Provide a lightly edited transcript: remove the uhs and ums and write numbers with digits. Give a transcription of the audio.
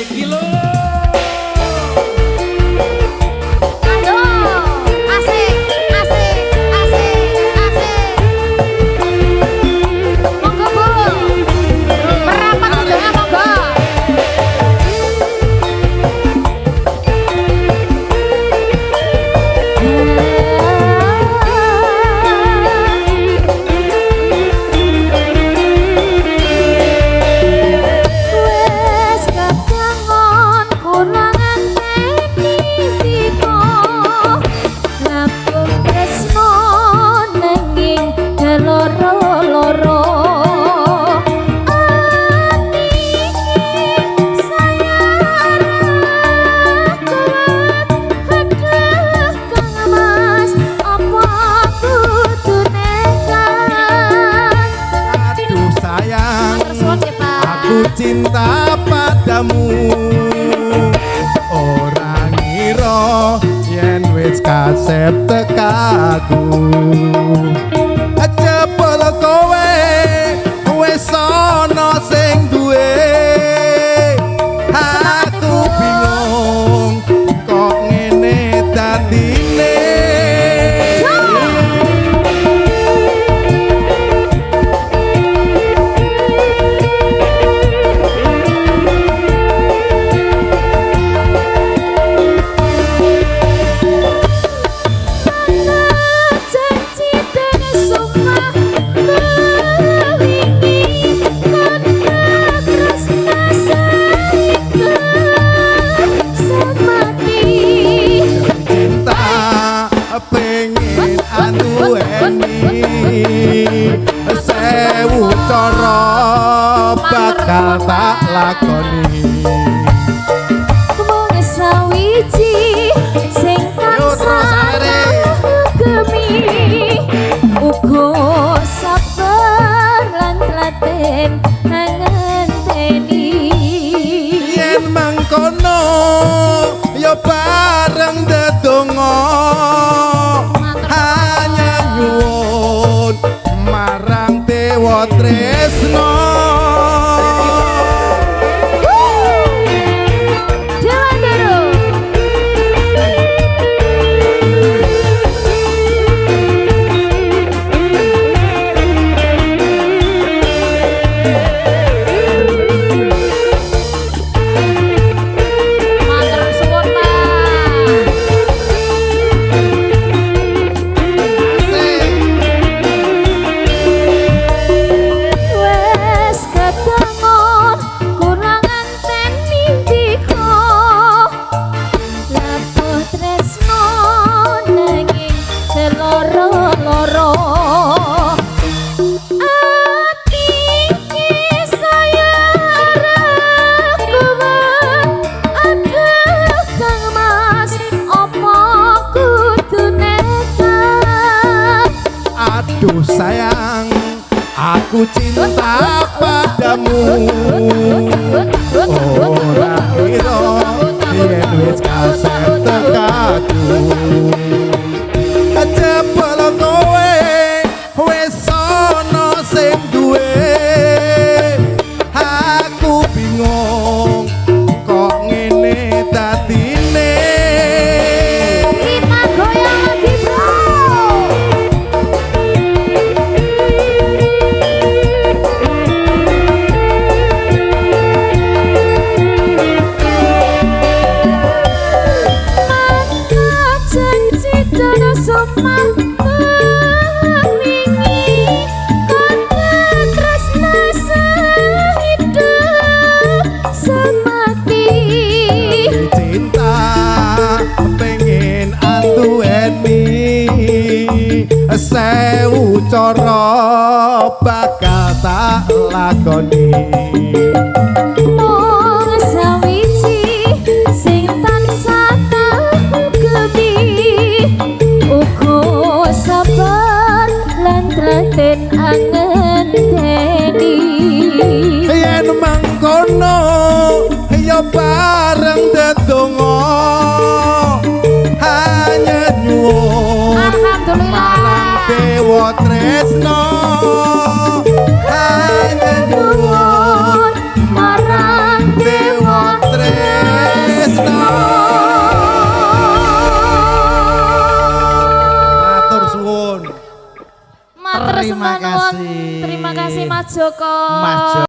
Iki lho. Cinta padamu orang ngira yen wis kasep tekaku jebul kowe wis ana sing duwe aku bingung kok ngene dadine sewu cara bakal tak lakoni mung sawiji sing tansah gemi uga sabar lan tlaten ngenteni yen mangkono ya bareng ndedonga hanya nyuwun marang dewa tresno aduh sayang aku cinta padamu ora kira yen wis kasep tekaku jebul kowe wis ana sing duwe aku bingung kok ngene dadine kita goyang lagi bro sewu cara bakal tak lakoni mung sawiji sing tansah gemi uga sabar lan tlaten ngenteni yen mangkono ya bareng ndedonga hanya nyuwun alhamdulillah Dewa Tresno hanya Matur Terima nuwun. kasih. Terima kasih Mas Joko. Mas Joko.